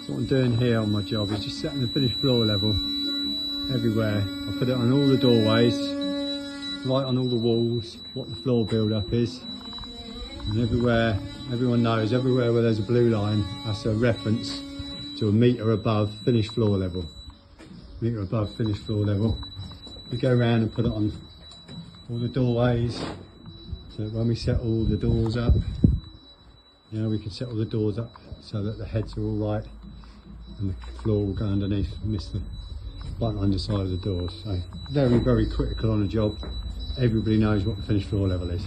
So what I'm doing here on my job is just setting the finished floor level everywhere. I put it on all the doorways, right on all the walls, what the floor build-up is. And everywhere, everyone knows, everywhere where there's a blue line, that's a reference to a metre above finished floor level. Metre above finished floor level. We go around and put it on all the doorways, so that when we set all the doors up, you know, we can set all the doors up so that the heads are all right and the floor will go underneath, miss the button underside of the doors. So very, very critical on a job. Everybody knows what the finished floor level is.